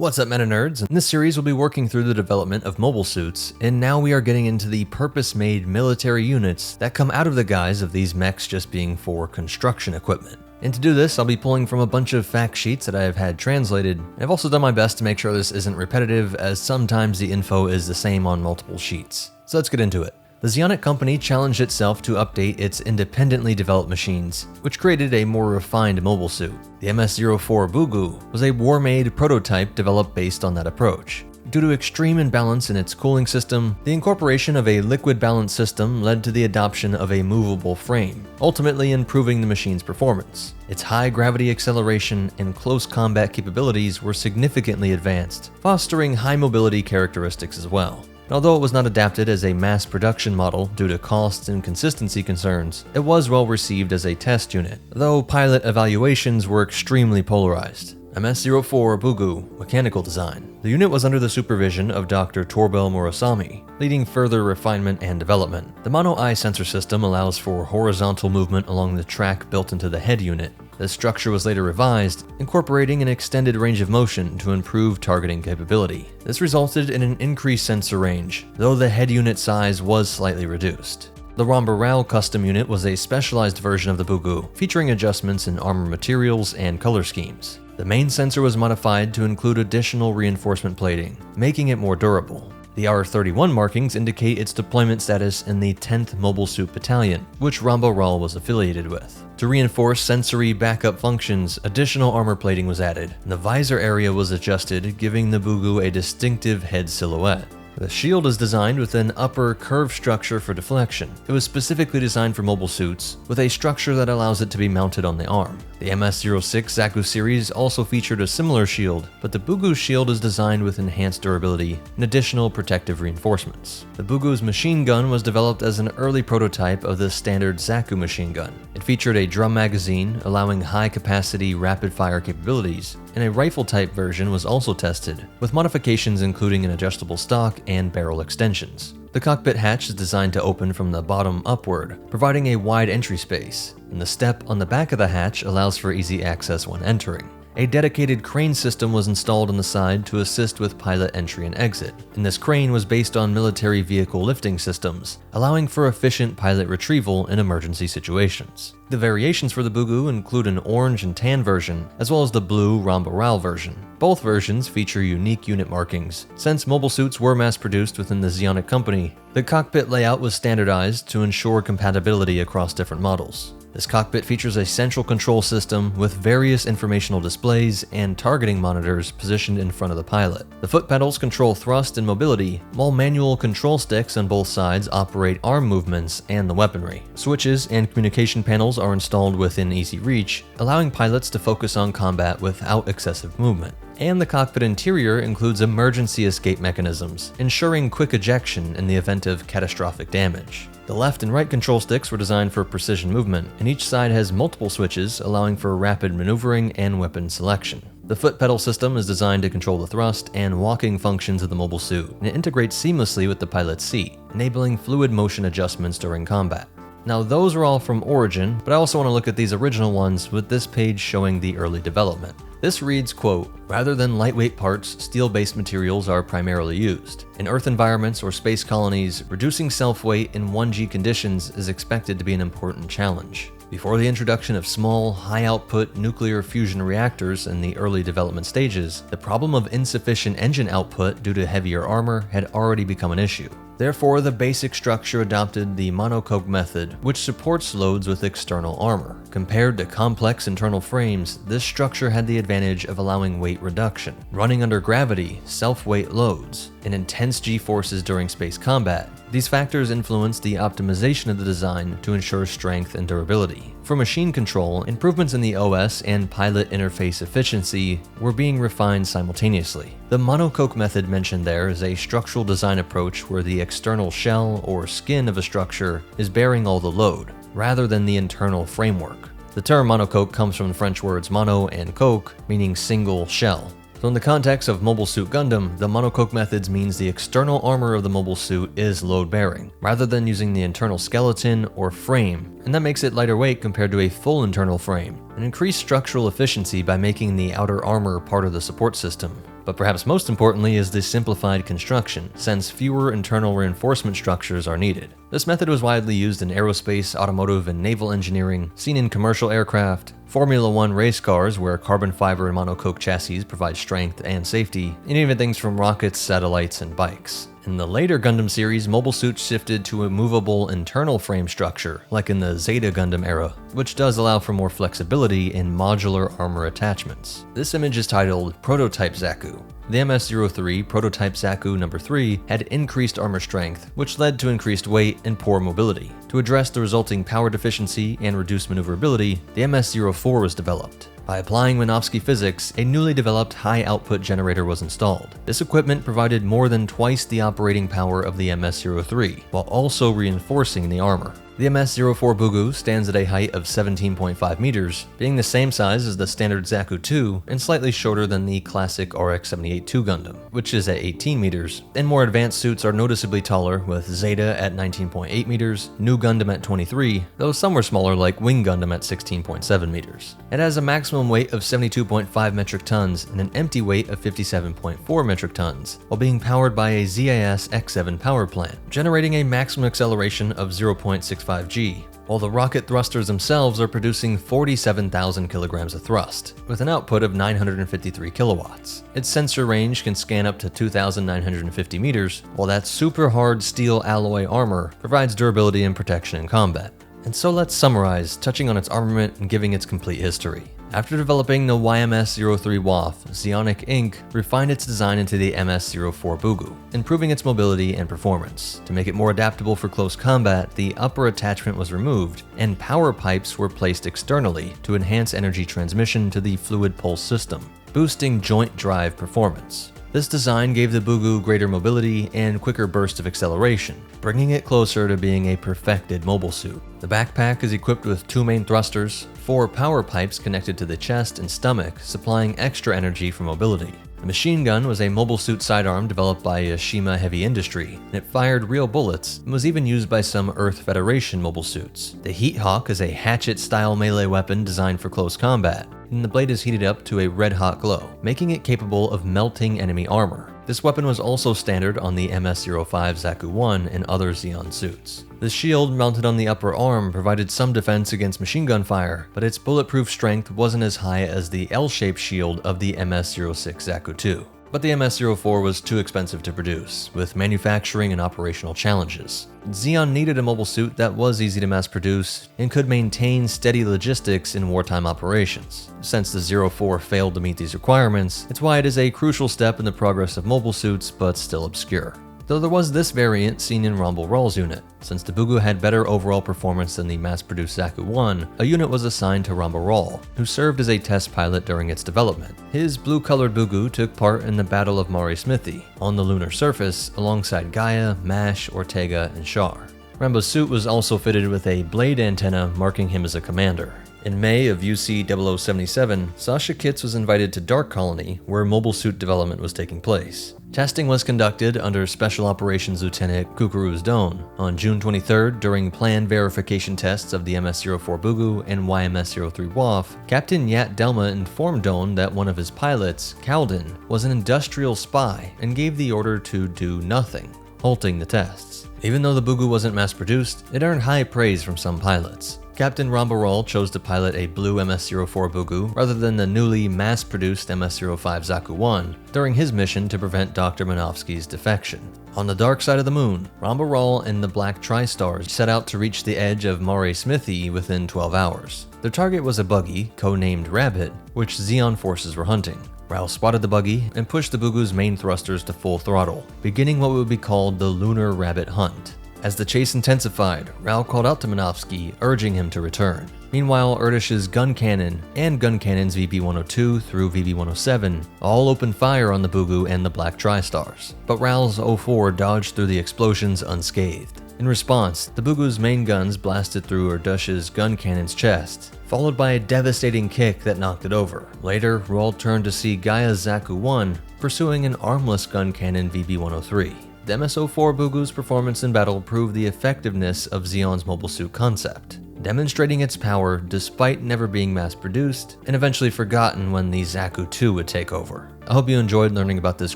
What's up, Meta Nerds? In this series, we'll be working through the development of mobile suits, and now we are getting into the purpose-made military units that come out of the guise of these mechs just being for construction equipment. And to do this, I'll be pulling from a bunch of fact sheets that I have had translated. I've also done my best to make sure this isn't repetitive, as sometimes the info is the same on multiple sheets. So let's get into it. The Zeonic company challenged itself to update its independently developed machines, which created a more refined mobile suit. The MS-04 Bugu was a war-made prototype developed based on that approach. Due to extreme imbalance in its cooling system, the incorporation of a liquid balance system led to the adoption of a movable frame, ultimately improving the machine's performance. Its high gravity acceleration and close combat capabilities were significantly advanced, fostering high mobility characteristics as well. Although it was not adapted as a mass production model due to costs and consistency concerns, it was well received as a test unit, though pilot evaluations were extremely polarized. MS-04 Bugu Mechanical Design. The unit was under the supervision of Dr. Torbel Murasami, leading further refinement and development. The mono-eye sensor system allows for horizontal movement along the track built into the head unit. This structure was later revised, incorporating an extended range of motion to improve targeting capability. This resulted in an increased sensor range, though the head unit size was slightly reduced. The Ramba custom unit was a specialized version of the Bugu, featuring adjustments in armor materials and color schemes. The main sensor was modified to include additional reinforcement plating, making it more durable. The R31 markings indicate its deployment status in the 10th Mobile Suit Battalion, which Ramba was affiliated with. To reinforce sensory backup functions, additional armor plating was added, and the visor area was adjusted, giving the Bugu a distinctive head silhouette. The shield is designed with an upper curved structure for deflection. It was specifically designed for mobile suits, with a structure that allows it to be mounted on the arm. The MS-06 Zaku series also featured a similar shield, but the Bugu's shield is designed with enhanced durability and additional protective reinforcements. The Bugu's machine gun was developed as an early prototype of the standard Zaku machine gun. It featured a drum magazine, allowing high-capacity rapid-fire capabilities, and a rifle-type version was also tested, with modifications including an adjustable stock and barrel extensions. The cockpit hatch is designed to open from the bottom upward, providing a wide entry space, and the step on the back of the hatch allows for easy access when entering. A dedicated crane system was installed on the side to assist with pilot entry and exit, and this crane was based on military vehicle lifting systems, allowing for efficient pilot retrieval in emergency situations. The variations for the Bugu include an orange and tan version, as well as the blue Ramba version. Both versions feature unique unit markings. Since mobile suits were mass-produced within the Zeonic company, the cockpit layout was standardized to ensure compatibility across different models. This cockpit features a central control system with various informational displays and targeting monitors positioned in front of the pilot. The foot pedals control thrust and mobility, while manual control sticks on both sides operate arm movements and the weaponry. Switches and communication panels are installed within easy reach, allowing pilots to focus on combat without excessive movement. And the cockpit interior includes emergency escape mechanisms, ensuring quick ejection in the event of catastrophic damage. The left and right control sticks were designed for precision movement, and each side has multiple switches allowing for rapid maneuvering and weapon selection. The foot pedal system is designed to control the thrust and walking functions of the mobile suit, and it integrates seamlessly with the pilot's seat, enabling fluid motion adjustments during combat. Now those are all from Origin, but I also want to look at these original ones with this page showing the early development. This reads, quote, "Rather than lightweight parts, steel-based materials are primarily used. In Earth environments or space colonies, reducing self-weight in 1G conditions is expected to be an important challenge. Before the introduction of small, high-output nuclear fusion reactors in the early development stages, the problem of insufficient engine output due to heavier armor had already become an issue. Therefore, the basic structure adopted the Monocoque method, which supports loads with external armor. Compared to complex internal frames, this structure had the advantage of allowing weight reduction, running under gravity, self-weight loads, and intense G-forces during space combat. These factors influenced the optimization of the design to ensure strength and durability. For machine control, improvements in the OS and pilot interface efficiency were being refined simultaneously. The monocoque method mentioned there is a structural design approach where the external shell or skin of a structure is bearing all the load, rather than the internal framework. The term monocoque comes from the French words mono and coque, meaning single shell. So in the context of Mobile Suit Gundam, the monocoque methods means the external armor of the mobile suit is load-bearing, rather than using the internal skeleton or frame, and that makes it lighter weight compared to a full internal frame, and increased structural efficiency by making the outer armor part of the support system. But perhaps most importantly is the simplified construction, since fewer internal reinforcement structures are needed. This method was widely used in aerospace, automotive, and naval engineering, seen in commercial aircraft, Formula One race cars where carbon fiber and monocoque chassis provide strength and safety, and even things from rockets, satellites, and bikes. In the later Gundam series, mobile suits shifted to a movable internal frame structure, like in the Zeta Gundam era, which does allow for more flexibility in modular armor attachments. This image is titled Prototype Zaku. The MS-03 Prototype Zaku No. 3 had increased armor strength, which led to increased weight and poor mobility. To address the resulting power deficiency and reduce maneuverability, the MS-04 was developed. By applying Minovsky physics, a newly developed high-output generator was installed. This equipment provided more than twice the operating power of the MS-03, while also reinforcing the armor. The MS-04 Bugu stands at a height of 17.5 meters, being the same size as the standard Zaku 2 and slightly shorter than the classic RX-78-2 Gundam, which is at 18 meters, and more advanced suits are noticeably taller, with Zeta at 19.8 meters, New Gundam at 23, though some were smaller like Wing Gundam at 16.7 meters. It has a maximum weight of 72.5 metric tons and an empty weight of 57.4 metric tons, while being powered by a ZIS X7 power plant, generating a maximum acceleration of 0.65 G, while the rocket thrusters themselves are producing 47,000 kilograms of thrust, with an output of 953 kilowatts. Its sensor range can scan up to 2,950 meters, while that super hard steel alloy armor provides durability and protection in combat. And so let's summarize, touching on its armament and giving its complete history. After developing the YMS-03 WAF, Zeonic Inc. refined its design into the MS-04 Bugu, improving its mobility and performance. To make it more adaptable for close combat, the upper attachment was removed, and power pipes were placed externally to enhance energy transmission to the fluid pulse system, boosting joint drive performance. This design gave the Bugu greater mobility and quicker burst of acceleration, bringing it closer to being a perfected mobile suit. The backpack is equipped with 2 main thrusters, 4 power pipes connected to the chest and stomach, supplying extra energy for mobility. The machine gun was a mobile suit sidearm developed by Yashima Heavy Industry, and it fired real bullets and was even used by some Earth Federation mobile suits. The Heat Hawk is a hatchet-style melee weapon designed for close combat, and the blade is heated up to a red-hot glow, making it capable of melting enemy armor. This weapon was also standard on the MS-05 Zaku 1 and other Zeon suits. The shield mounted on the upper arm provided some defense against machine gun fire, but its bulletproof strength wasn't as high as the L-shaped shield of the MS-06 Zaku 2. But the MS-04 was too expensive to produce, with manufacturing and operational challenges. Zeon needed a mobile suit that was easy to mass produce and could maintain steady logistics in wartime operations. Since the 04 failed to meet these requirements, it's why it is a crucial step in the progress of mobile suits, but still obscure. Though there was this variant seen in Ramba Rawl's unit. Since the Bugu had better overall performance than the mass-produced Zaku 1, a unit was assigned to Ramba Rawl, who served as a test pilot during its development. His blue-colored Bugu took part in the Battle of Mare Smithy, on the lunar surface, alongside Gaia, Mash, Ortega, and Char. Ramba's suit was also fitted with a blade antenna marking him as a commander. In May of UC 0077, Sasha Kitts was invited to Dark Colony, where mobile suit development was taking place. Testing was conducted under Special Operations Lieutenant Kukuru's Don. On June 23rd, during planned verification tests of the MS-04 Bugu and YMS-03 WAF, Captain Yat Delma informed Don that one of his pilots, Kalden, was an industrial spy and gave the order to do nothing, halting the tests. Even though the Bugu wasn't mass-produced, it earned high praise from some pilots. Captain Ramba Rawl chose to pilot a blue MS-04 Bugu rather than the newly mass-produced MS-05 Zaku 1 during his mission to prevent Dr. Minovsky's defection. On the dark side of the moon, Ramba Rawl and the Black Tri-Stars set out to reach the edge of Mare Smithy within 12 hours. Their target was a buggy, codenamed Rabbit, which Zeon forces were hunting. Rawl spotted the buggy and pushed the Bugu's main thrusters to full throttle, beginning what would be called the Lunar Rabbit Hunt. As the chase intensified, Rawl called out to Minovsky, urging him to return. Meanwhile, Erdish's gun cannon and gun cannons VB-102 through VB-107 all opened fire on the Bugu and the Black Tri-Stars, but Rawl's 04 dodged through the explosions unscathed. In response, the Bugu's main guns blasted through Erdish's gun cannon's chest, followed by a devastating kick that knocked it over. Later, Rawl turned to see Gaia's Zaku 1 pursuing an armless gun cannon VB-103. The MS-04 Bugu's performance in battle proved the effectiveness of Zeon's mobile suit concept, demonstrating its power despite never being mass-produced and eventually forgotten when the Zaku 2 would take over. I hope you enjoyed learning about this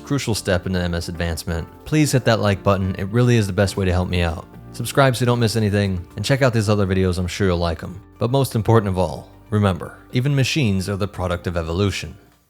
crucial step in the MS advancement. Please hit that like button, it really is the best way to help me out. Subscribe so you don't miss anything, and check out these other videos, I'm sure you'll like them. But most important of all, remember, even machines are the product of evolution.